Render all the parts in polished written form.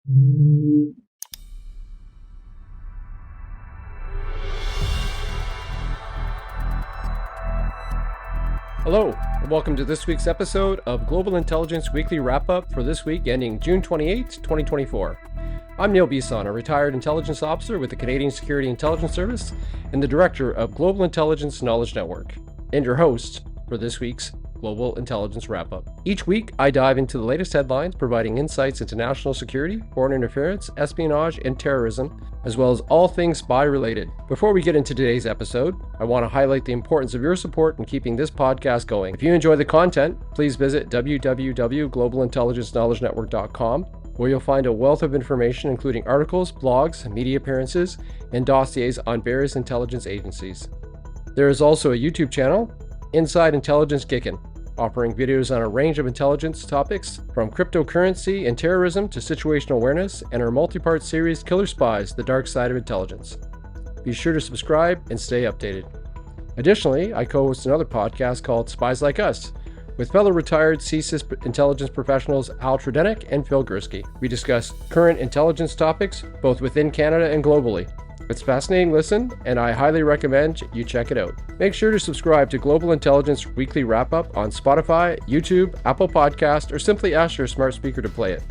Hello, and welcome to this week's episode of Global Intelligence Weekly Wrap-Up for this week ending June 28, 2024. I'm Neil Bisson, a retired intelligence officer with the Canadian Security Intelligence Service and the director of Global Intelligence Knowledge Network, and your host for this week's Global Intelligence Wrap-Up. Each week, I dive into the latest headlines, providing insights into national security, foreign interference, espionage, and terrorism, as well as all things spy-related. Before we get into today's episode, I want to highlight the importance of your support in keeping this podcast going. If you enjoy the content, please visit www.globalintelligenceknowledgenetwork.com, where you'll find a wealth of information including articles, blogs, media appearances, and dossiers on various intelligence agencies. There is also a YouTube channel, Inside Intelligence Kickin', offering videos on a range of intelligence topics from cryptocurrency and terrorism to situational awareness, and our multi-part series Killer Spies, The Dark Side of Intelligence. Be sure to subscribe and stay updated. Additionally, I co-host another podcast called Spies Like Us with fellow retired CSIS intelligence professionals Al Tredenik and Phil Gursky. We discuss current intelligence topics both within Canada and globally. It's a fascinating listen, and I highly recommend you check it out. Make sure to subscribe to Global Intelligence Weekly Wrap-Up on Spotify, YouTube, Apple Podcast, or simply ask your smart speaker to play it.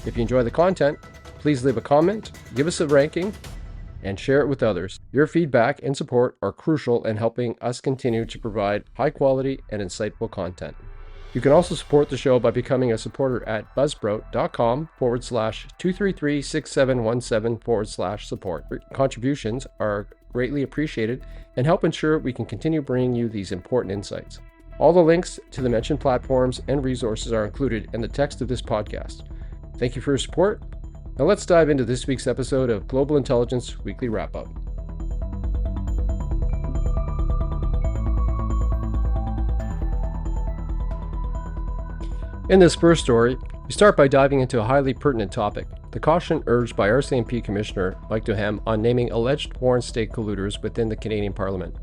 If you enjoy the content, please leave a comment, give us a ranking, and share it with others. Your feedback and support are crucial in helping us continue to provide high-quality and insightful content. You can also support the show by becoming a supporter at buzzsprout.com/233-6717/support. Contributions are greatly appreciated and help ensure we can continue bringing you these important insights. All the links to the mentioned platforms and resources are included in the text of this podcast. Thank you for your support. Now let's dive into this week's episode of Global Intelligence Weekly Wrap-Up. In this first story, we start by diving into a highly pertinent topic, the caution urged by RCMP Commissioner Mike Duheme on naming alleged foreign state colluders within the Canadian Parliament.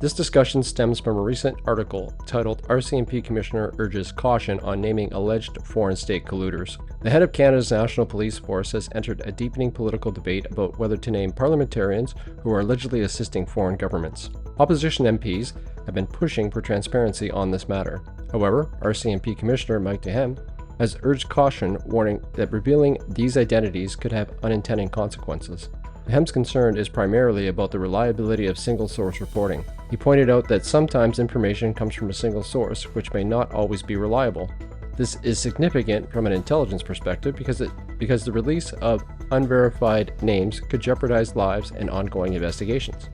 This discussion stems from a recent article titled RCMP Commissioner Urges Caution on Naming Alleged Foreign State Colluders. The head of Canada's National Police Force has entered a deepening political debate about whether to name parliamentarians who are allegedly assisting foreign governments. Opposition MPs have been pushing for transparency on this matter. However, RCMP Commissioner Mike Duheme has urged caution, warning that revealing these identities could have unintended consequences. Duheme's concern is primarily about the reliability of single-source reporting. He pointed out that sometimes information comes from a single source, which may not always be reliable. This is significant from an intelligence perspective because the release of unverified names could jeopardize lives and ongoing investigations.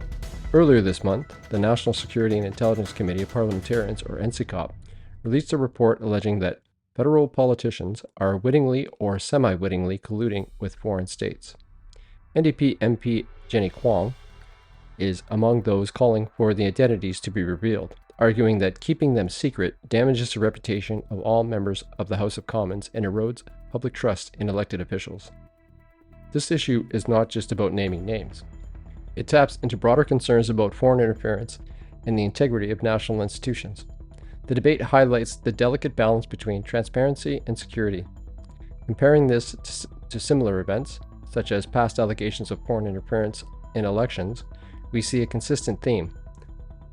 Earlier this month, the National Security and Intelligence Committee of Parliamentarians, or NCICOP, released a report alleging that federal politicians are wittingly or semi-wittingly colluding with foreign states. NDP MP Jenny Kwong is among those calling for the identities to be revealed, arguing that keeping them secret damages the reputation of all members of the House of Commons and erodes public trust in elected officials. This issue is not just about naming names. It taps into broader concerns about foreign interference and the integrity of national institutions. The debate highlights the delicate balance between transparency and security. Comparing this to similar events, such as past allegations of foreign interference in elections, we see a consistent theme: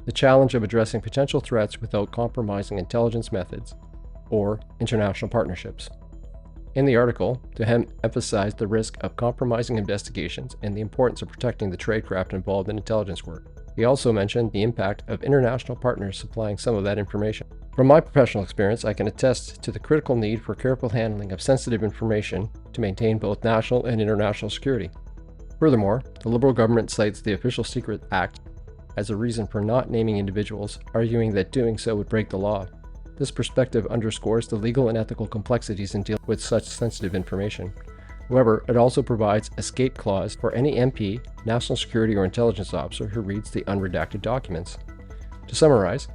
the challenge of addressing potential threats without compromising intelligence methods or international partnerships. In the article, Duheme emphasized the risk of compromising investigations and the importance of protecting the tradecraft involved in intelligence work. He also mentioned the impact of international partners supplying some of that information. From my professional experience, I can attest to the critical need for careful handling of sensitive information to maintain both national and international security. Furthermore, the Liberal government cites the Official Secret Act as a reason for not naming individuals, arguing that doing so would break the law. This perspective underscores the legal and ethical complexities in dealing with such sensitive information. However, it also provides an escape clause for any MP, national security, or intelligence officer who reads the unredacted documents. To summarize,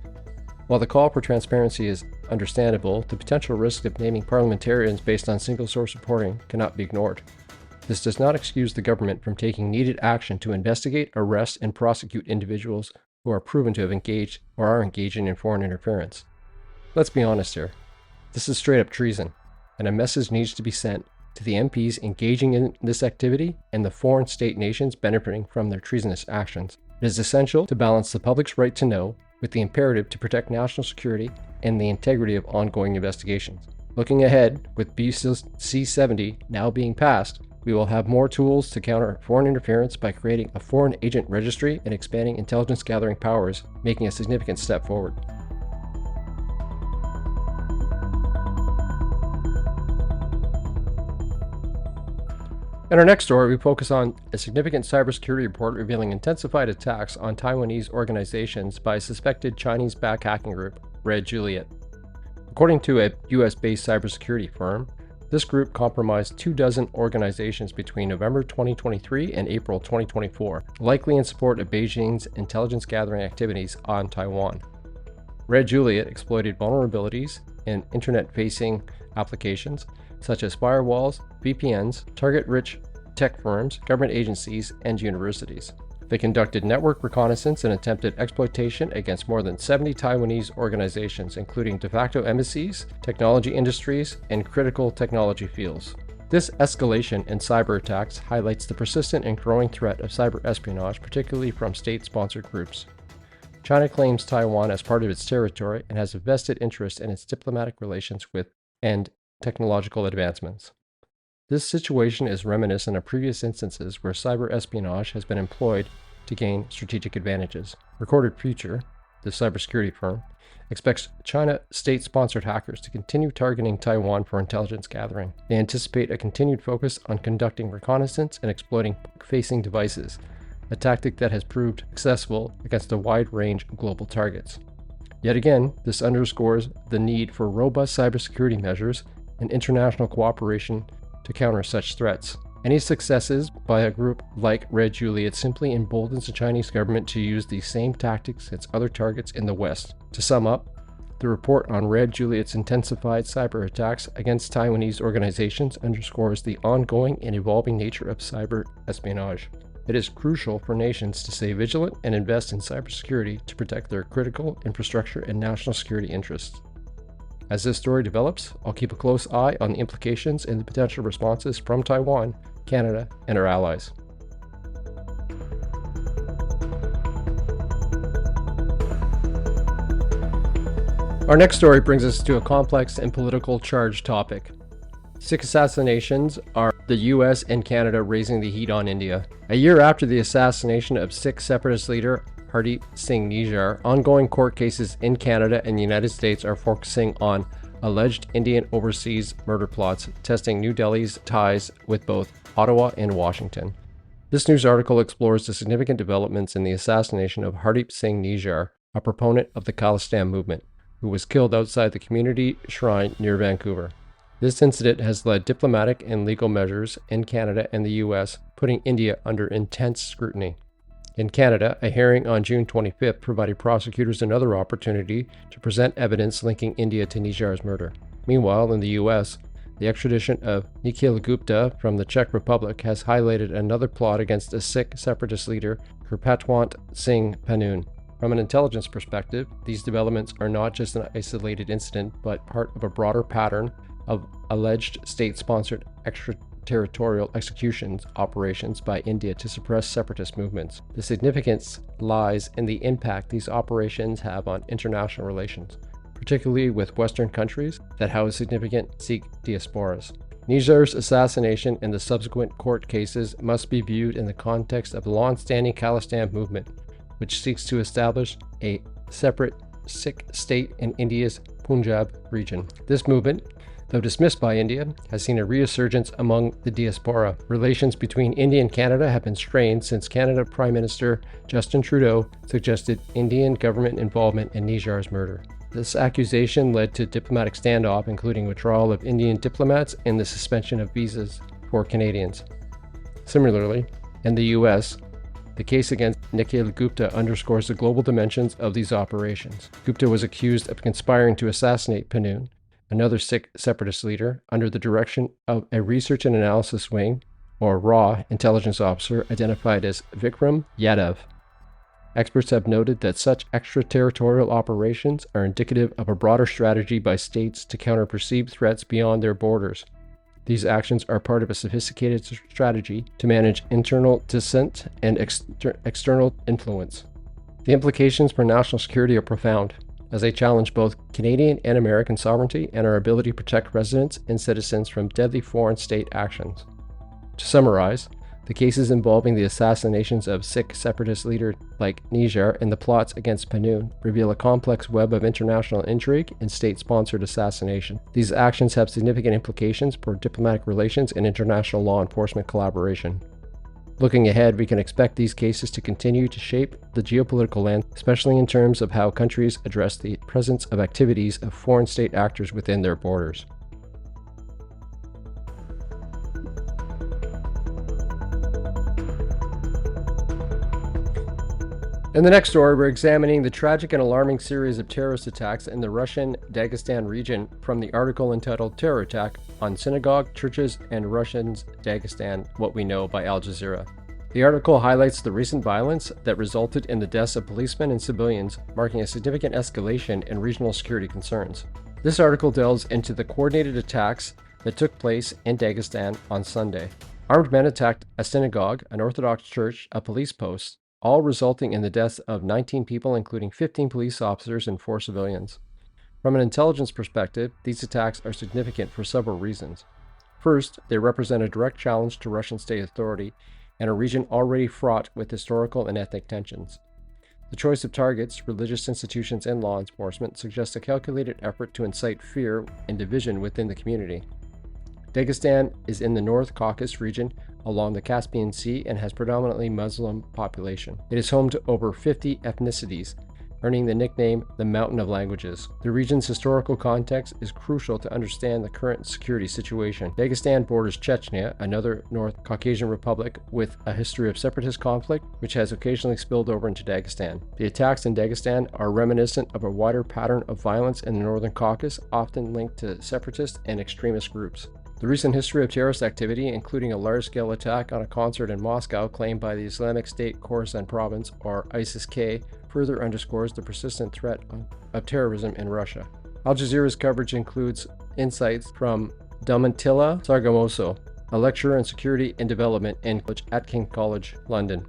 while the call for transparency is understandable, the potential risk of naming parliamentarians based on single-source reporting cannot be ignored. This does not excuse the government from taking needed action to investigate, arrest, and prosecute individuals who are proven to have engaged or are engaging in foreign interference. Let's be honest here. This is straight-up treason, and a message needs to be sent to the MPs engaging in this activity and the foreign state nations benefiting from their treasonous actions. It is essential to balance the public's right to know with the imperative to protect national security and the integrity of ongoing investigations. Looking ahead, with BC-70 now being passed, we will have more tools to counter foreign interference by creating a foreign agent registry and expanding intelligence gathering powers, making a significant step forward. In our next story, we focus on a significant cybersecurity report revealing intensified attacks on Taiwanese organizations by a suspected Chinese-backed hacking group, RedJuliett. According to a US-based cybersecurity firm, this group compromised 24 organizations between November 2023 and April 2024, likely in support of Beijing's intelligence gathering activities on Taiwan. RedJuliett exploited vulnerabilities in internet-facing applications such as firewalls, VPNs, target-rich tech firms, government agencies, and universities. They conducted network reconnaissance and attempted exploitation against more than 70 Taiwanese organizations, including de facto embassies, technology industries, and critical technology fields. This escalation in cyber attacks highlights the persistent and growing threat of cyber espionage, particularly from state-sponsored groups. China claims Taiwan as part of its territory and has a vested interest in its diplomatic relations with and technological advancements. This situation is reminiscent of previous instances where cyber espionage has been employed to gain strategic advantages. Recorded Future, the cybersecurity firm, expects China state-sponsored hackers to continue targeting Taiwan for intelligence gathering. They anticipate a continued focus on conducting reconnaissance and exploiting public-facing devices, a tactic that has proved successful against a wide range of global targets. Yet again, this underscores the need for robust cybersecurity measures and international cooperation to counter such threats. Any successes by a group like RedJuliett simply emboldens the Chinese government to use these same tactics against other targets in the West. To sum up, the report on RedJuliett's intensified cyber attacks against Taiwanese organizations underscores the ongoing and evolving nature of cyber espionage. It is crucial for nations to stay vigilant and invest in cybersecurity to protect their critical infrastructure and national security interests. As this story develops, I'll keep a close eye on the implications and the potential responses from Taiwan, Canada, and our allies. Our next story brings us to a complex and politically charged topic. Sikh assassinations are the US and Canada raising the heat on India. A year after the assassination of Sikh separatist leader Hardeep Singh Nijjar, ongoing court cases in Canada and the United States are focusing on alleged Indian overseas murder plots, testing New Delhi's ties with both Ottawa and Washington. This news article explores the significant developments in the assassination of Hardeep Singh Nijjar, a proponent of the Dagestan movement, who was killed outside the community shrine near Vancouver. This incident has led diplomatic and legal measures in Canada and the US, putting India under intense scrutiny. In Canada, a hearing on June 25th provided prosecutors another opportunity to present evidence linking India to Nijjar's murder. Meanwhile, in the US, the extradition of Nikhil Gupta from the Czech Republic has highlighted another plot against a Sikh separatist leader, Kirpatwant Singh Panun. From an intelligence perspective, these developments are not just an isolated incident, but part of a broader pattern of alleged state-sponsored extraterritorial executions operations by India to suppress separatist movements. The significance lies in the impact these operations have on international relations, particularly with Western countries that house significant Sikh diasporas. Nijjar's assassination and the subsequent court cases must be viewed in the context of the long-standing Khalistan movement, which seeks to establish a separate Sikh state in India's Punjab region. This movement, though dismissed by India, has seen a resurgence among the diaspora. Relations between India and Canada have been strained since Canada Prime Minister Justin Trudeau suggested Indian government involvement in Nijjar's murder. This accusation led to diplomatic standoff, including withdrawal of Indian diplomats and the suspension of visas for Canadians. Similarly, in the US, the case against Nikhil Gupta underscores the global dimensions of these operations. Gupta was accused of conspiring to assassinate Panun, another Sikh separatist leader, under the direction of a research and analysis wing, or RAW, intelligence officer identified as Vikram Yadav. Experts have noted that such extraterritorial operations are indicative of a broader strategy by states to counter perceived threats beyond their borders. These actions are part of a sophisticated strategy to manage internal dissent and external influence. The implications for national security are profound, as they challenge both Canadian and American sovereignty and our ability to protect residents and citizens from deadly foreign state actions. To summarize, the cases involving the assassinations of Sikh separatist leaders like Niger and the plots against Panoon reveal a complex web of international intrigue and state-sponsored assassination. These actions have significant implications for diplomatic relations and international law enforcement collaboration. Looking ahead, we can expect these cases to continue to shape the geopolitical landscape, especially in terms of how countries address the presence of activities of foreign state actors within their borders. In the next story, we're examining the tragic and alarming series of terrorist attacks in the Russian Dagestan region from the article entitled Terror Attack on Synagogue, Churches, and Russians Dagestan, What We Know by Al Jazeera. The article highlights the recent violence that resulted in the deaths of policemen and civilians, marking a significant escalation in regional security concerns. This article delves into the coordinated attacks that took place in Dagestan on Sunday. Armed men attacked a synagogue, an Orthodox church, a police post, all resulting in the deaths of 19 people, including 15 police officers and 4 civilians. From an intelligence perspective, these attacks are significant for several reasons. First, they represent a direct challenge to Russian state authority and a region already fraught with historical and ethnic tensions. The choice of targets, religious institutions, and law enforcement suggests a calculated effort to incite fear and division within the community. Dagestan is in the North Caucasus region along the Caspian Sea and has predominantly Muslim population. It is home to over 50 ethnicities, earning the nickname the Mountain of Languages. The region's historical context is crucial to understand the current security situation. Dagestan borders Chechnya, another North Caucasian republic with a history of separatist conflict, which has occasionally spilled over into Dagestan. The attacks in Dagestan are reminiscent of a wider pattern of violence in the Northern Caucasus, often linked to separatist and extremist groups. The recent history of terrorist activity, including a large-scale attack on a concert in Moscow claimed by the Islamic State Khorasan province, or ISIS-K, further underscores the persistent threat of terrorism in Russia. Al Jazeera's coverage includes insights from Domitila Sargamoso, a lecturer in security and development at King's College, London.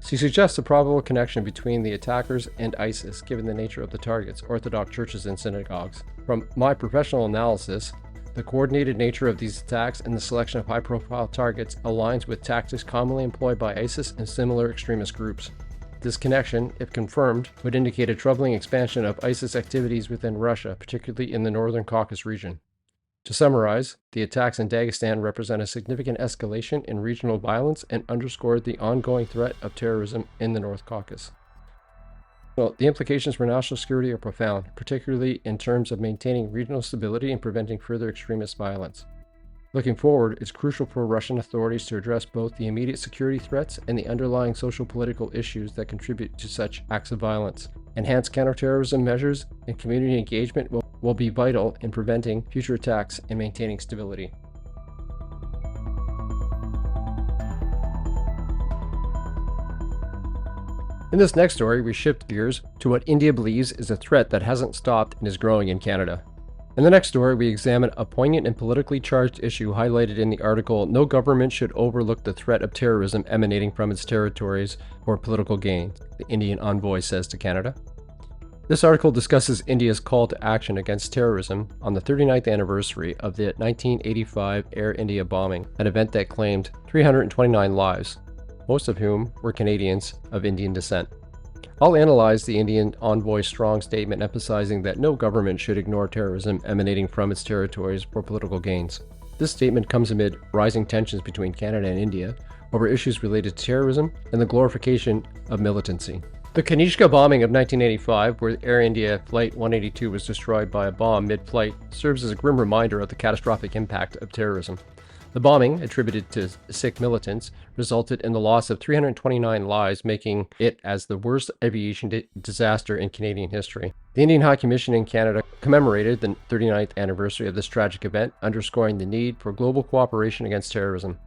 She suggests a probable connection between the attackers and ISIS, given the nature of the targets, Orthodox churches and synagogues. From my professional analysis, the coordinated nature of these attacks and the selection of high-profile targets aligns with tactics commonly employed by ISIS and similar extremist groups. This connection, if confirmed, would indicate a troubling expansion of ISIS activities within Russia, particularly in the Northern Caucasus region. To summarize, the attacks in Dagestan represent a significant escalation in regional violence and underscore the ongoing threat of terrorism in the North Caucasus. Well, the implications for national security are profound, particularly in terms of maintaining regional stability and preventing further extremist violence. Looking forward, it's crucial for Russian authorities to address both the immediate security threats and the underlying social-political issues that contribute to such acts of violence. Enhanced counterterrorism measures and community engagement will be vital in preventing future attacks and maintaining stability. In this next story, we shift gears to what India believes is a threat that hasn't stopped and is growing in Canada. In the next story, we examine a poignant and politically charged issue highlighted in the article, No Government Should Overlook the Threat of Terrorism Emanating from Its Territories for Political Gain, the Indian envoy says to Canada. This article discusses India's call to action against terrorism on the 39th anniversary of the 1985 Air India bombing, an event that claimed 329 lives, most of whom were Canadians of Indian descent. I'll analyze the Indian envoy's strong statement emphasizing that no government should ignore terrorism emanating from its territories for political gains. This statement comes amid rising tensions between Canada and India over issues related to terrorism and the glorification of militancy. The Kanishka bombing of 1985, where Air India Flight 182 was destroyed by a bomb mid-flight, serves as a grim reminder of the catastrophic impact of terrorism. The bombing, attributed to Sikh militants, resulted in the loss of 329 lives, making it as the worst aviation disaster in Canadian history. The Indian High Commission in Canada commemorated the 39th anniversary of this tragic event, underscoring the need for global cooperation against terrorism.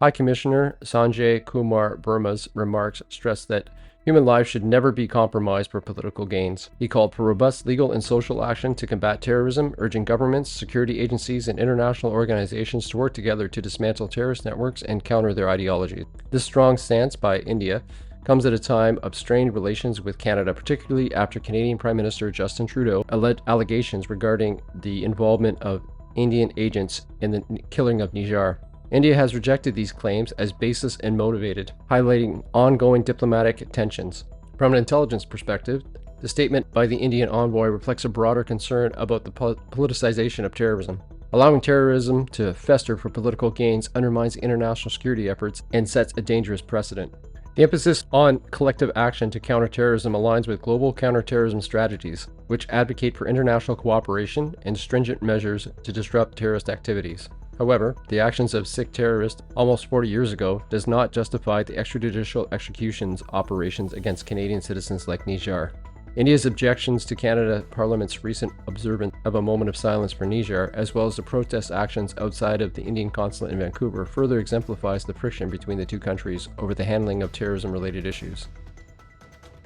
High Commissioner Sanjay Kumar Verma's remarks stressed that Human lives should never be compromised for political gains. He called for robust legal and social action to combat terrorism, urging governments, security agencies, and international organizations to work together to dismantle terrorist networks and counter their ideologies. This strong stance by India comes at a time of strained relations with Canada, particularly after Canadian Prime Minister Justin Trudeau alleged allegations regarding the involvement of Indian agents in the killing of Niger. India has rejected these claims as baseless and motivated, highlighting ongoing diplomatic tensions. From an intelligence perspective, the statement by the Indian envoy reflects a broader concern about the politicization of terrorism. Allowing terrorism to fester for political gains undermines international security efforts and sets a dangerous precedent. The emphasis on collective action to counter terrorism aligns with global counterterrorism strategies, which advocate for international cooperation and stringent measures to disrupt terrorist activities. However, the actions of Sikh terrorists almost 40 years ago does not justify the extrajudicial executions operations against Canadian citizens like Niger. India's objections to Canada Parliament's recent observance of a moment of silence for Niger, as well as the protest actions outside of the Indian consulate in Vancouver, further exemplifies the friction between the two countries over the handling of terrorism-related issues.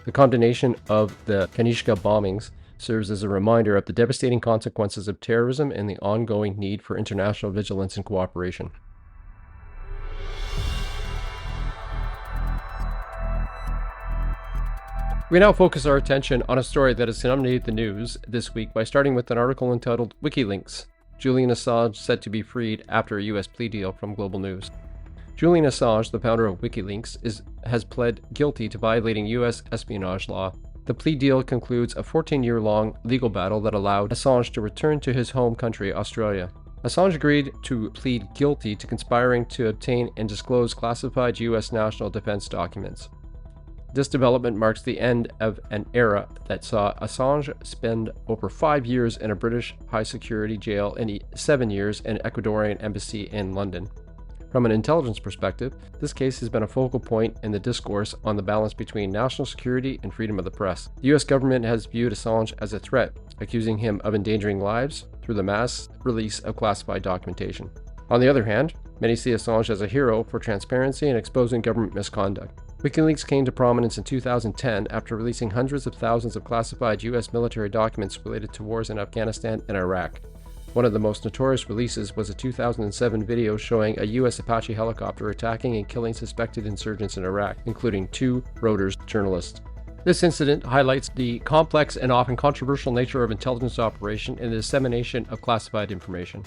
The condemnation of the Kanishka bombings serves as a reminder of the devastating consequences of terrorism and the ongoing need for international vigilance and cooperation. We now focus our attention on a story that has dominated the news this week by starting with an article entitled WikiLeaks, Julian Assange set to be freed after a U.S. plea deal from Global News. Julian Assange, the founder of WikiLeaks, has pled guilty to violating U.S. espionage law. The plea deal concludes a 14-year-long legal battle that allowed Assange to return to his home country, Australia. Assange agreed to plead guilty to conspiring to obtain and disclose classified U.S. national defense documents. This development marks the end of an era that saw Assange spend over 5 years in a British high-security jail and 7 years in an Ecuadorian embassy in London. From an intelligence perspective, this case has been a focal point in the discourse on the balance between national security and freedom of the press. The U.S. government has viewed Assange as a threat, accusing him of endangering lives through the mass release of classified documentation. On the other hand, many see Assange as a hero for transparency and exposing government misconduct. WikiLeaks came to prominence in 2010 after releasing hundreds of thousands of classified U.S. military documents related to wars in Afghanistan and Iraq. One of the most notorious releases was a 2007 video showing a U.S. Apache helicopter attacking and killing suspected insurgents in Iraq, including 2 Reuters journalists. This incident highlights the complex and often controversial nature of intelligence operation and the dissemination of classified information.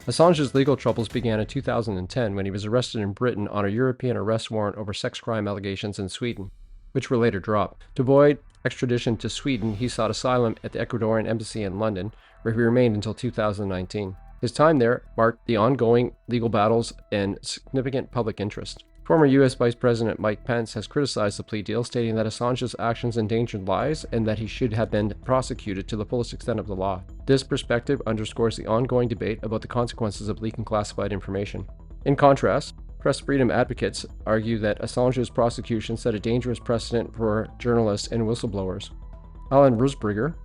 Assange's legal troubles began in 2010 when he was arrested in Britain on a European arrest warrant over sex crime allegations in Sweden, which were later dropped. To avoid extradition to Sweden, he sought asylum at the Ecuadorian embassy in London, where he remained until 2019. His time there marked the ongoing legal battles and significant public interest. Former U.S. Vice President Mike Pence has criticized the plea deal, stating that Assange's actions endangered lives and that he should have been prosecuted to the fullest extent of the law. This perspective underscores the ongoing debate about the consequences of leaking classified information. In contrast, press freedom advocates argue that Assange's prosecution set a dangerous precedent for journalists and whistleblowers. Alan Rusbridger,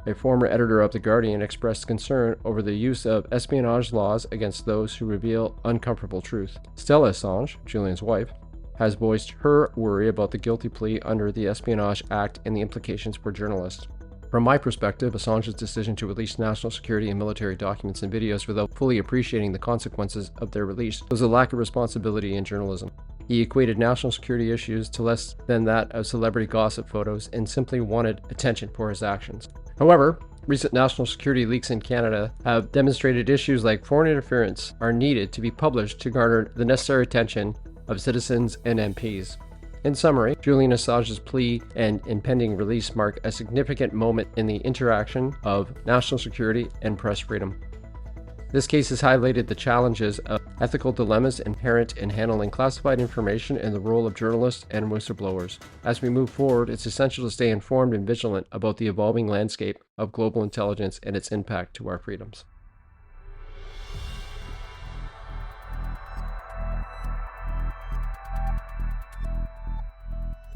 a former editor of The Guardian, expressed concern over the use of espionage laws against those who reveal uncomfortable truth. Stella Assange, Julian's wife, has voiced her worry about the guilty plea under the Espionage Act and the implications for journalists. From my perspective, Assange's decision to release national security and military documents and videos without fully appreciating the consequences of their release was a lack of responsibility in journalism. He equated national security issues to less than that of celebrity gossip photos and simply wanted attention for his actions. However, recent national security leaks in Canada have demonstrated issues like foreign interference are needed to be published to garner the necessary attention of citizens and MPs. In summary, Julian Assange's plea and impending release mark a significant moment in the interaction of national security and press freedom. This case has highlighted the challenges of ethical dilemmas inherent in handling classified information and the role of journalists and whistleblowers. As we move forward, it's essential to stay informed and vigilant about the evolving landscape of global intelligence and its impact to our freedoms.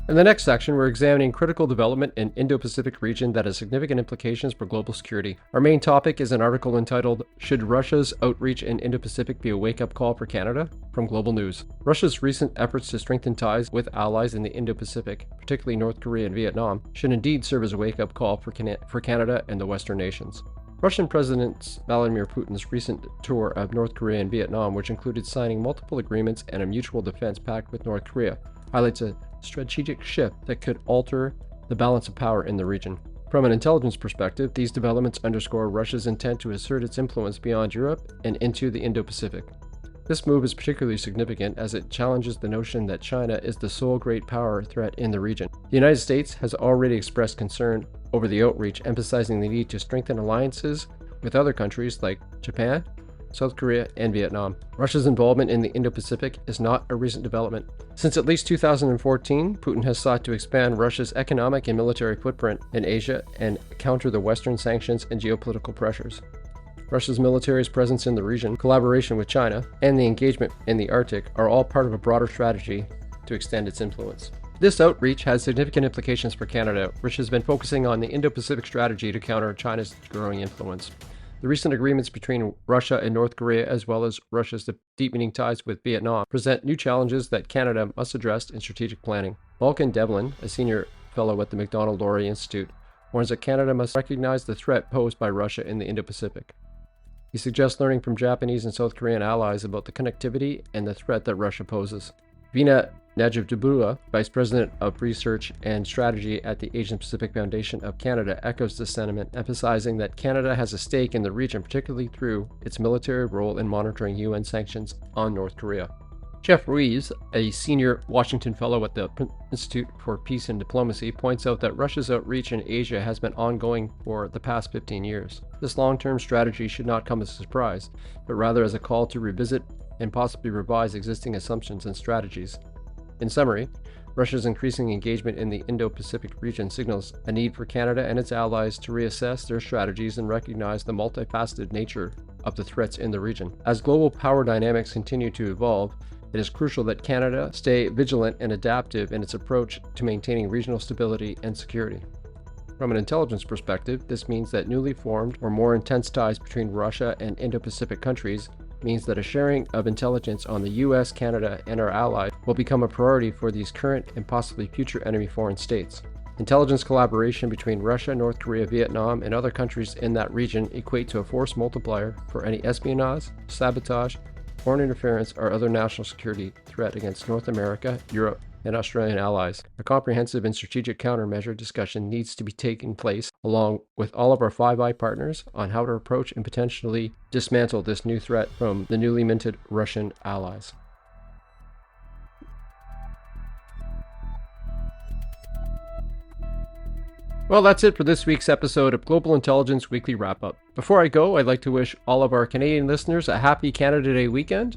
In the next section, we're examining critical development in Indo-Pacific region that has significant implications for global security. Our main topic is an article entitled, "Should Russia's Outreach in Indo-Pacific Be a Wake-Up Call for Canada?" from Global News. Russia's recent efforts to strengthen ties with allies in the Indo-Pacific, particularly North Korea and Vietnam, should indeed serve as a wake-up call for Canada and the Western nations. Russian President Vladimir Putin's recent tour of North Korea and Vietnam, which included signing multiple agreements and a mutual defense pact with North Korea, highlights a strategic shift that could alter the balance of power in the region. From an intelligence perspective, these developments underscore Russia's intent to assert its influence beyond Europe and into the Indo-Pacific. This move is particularly significant as it challenges the notion that China is the sole great power threat in the region. The United States has already expressed concern over the outreach, emphasizing the need to strengthen alliances with other countries like Japan, South Korea, and Vietnam. Russia's involvement in the Indo-Pacific is not a recent development. Since at least 2014, Putin has sought to expand Russia's economic and military footprint in Asia and counter the Western sanctions and geopolitical pressures. Russia's military's presence in the region, collaboration with China, and the engagement in the Arctic are all part of a broader strategy to extend its influence. This outreach has significant implications for Canada, which has been focusing on the Indo-Pacific strategy to counter China's growing influence. The recent agreements between Russia and North Korea, as well as Russia's deepening ties with Vietnam, present new challenges that Canada must address in strategic planning. Vulcan Devlin, a senior fellow at the Macdonald-Laurier Institute, warns that Canada must recognize the threat posed by Russia in the Indo-Pacific. He suggests learning from Japanese and South Korean allies about the connectivity and the threat that Russia poses. Veena Najibullah, Vice President of Research and Strategy at the Asian Pacific Foundation of Canada, echoes this sentiment, emphasizing that Canada has a stake in the region, particularly through its military role in monitoring UN sanctions on North Korea. Jeff Ruiz, a senior Washington Fellow at the Institute for Peace and Diplomacy, points out that Russia's outreach in Asia has been ongoing for the past 15 years. This long-term strategy should not come as a surprise, but rather as a call to revisit and possibly revise existing assumptions and strategies. In summary, Russia's increasing engagement in the Indo-Pacific region signals a need for Canada and its allies to reassess their strategies and recognize the multifaceted nature of the threats in the region. As global power dynamics continue to evolve, it is crucial that Canada stay vigilant and adaptive in its approach to maintaining regional stability and security. From an intelligence perspective, this means that newly formed or more intense ties between Russia and Indo-Pacific countries means that a sharing of intelligence on the US, Canada, and our allies will become a priority for these current and possibly future enemy foreign states. Intelligence collaboration between Russia, North Korea, Vietnam, and other countries in that region equate to a force multiplier for any espionage, sabotage, foreign interference, or other national security threat against North America, Europe, and Australian allies. A comprehensive and strategic countermeasure discussion needs to be taking place along with all of our Five Eye partners on how to approach and potentially dismantle this new threat from the newly minted Russian allies. Well, that's it for this week's episode of Global Intelligence Weekly Wrap-Up. Before I go, I'd like to wish all of our Canadian listeners a happy Canada Day weekend,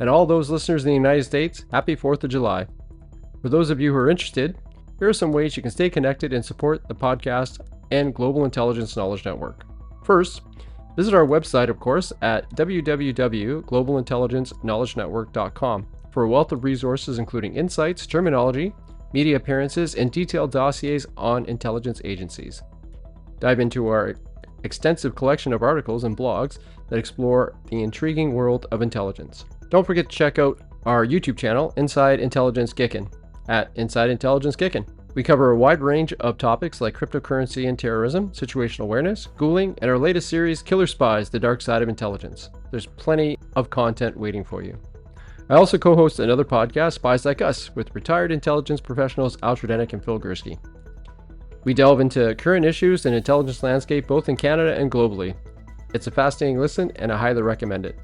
and all those listeners in the United States, happy 4th of July. For those of you who are interested, here are some ways you can stay connected and support the podcast and Global Intelligence Knowledge Network. First, visit our website, of course, at www.globalintelligenceknowledgenetwork.com for a wealth of resources including insights, terminology, media appearances, and detailed dossiers on intelligence agencies. Dive into our extensive collection of articles and blogs that explore the intriguing world of intelligence. Don't forget to check out our YouTube channel, Inside Intelligence Gicken, at Inside Intelligence Gicken. We cover a wide range of topics like cryptocurrency and terrorism, situational awareness, ghouling, and our latest series, Killer Spies, The Dark Side of Intelligence. There's plenty of content waiting for you. I also co-host another podcast, Spies Like Us, with retired intelligence professionals Al Tredenik and Phil Gursky. We delve into current issues and intelligence landscape both in Canada and globally. It's a fascinating listen, and I highly recommend it.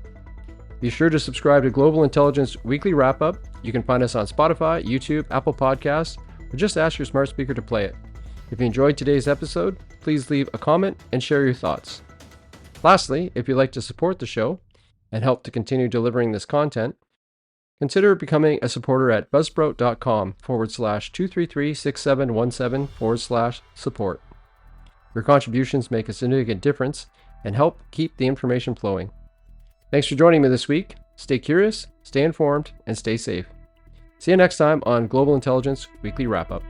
Be sure to subscribe to Global Intelligence Weekly Wrap-Up. You can find us on Spotify, YouTube, Apple Podcasts, or just ask your smart speaker to play it. If you enjoyed today's episode, please leave a comment and share your thoughts. Lastly, if you'd like to support the show and help to continue delivering this content, consider becoming a supporter at buzzsprout.com/233-6717/support. Your contributions make a significant difference and help keep the information flowing. Thanks for joining me this week. Stay curious, stay informed, and stay safe. See you next time on Global Intelligence Weekly Wrap-Up.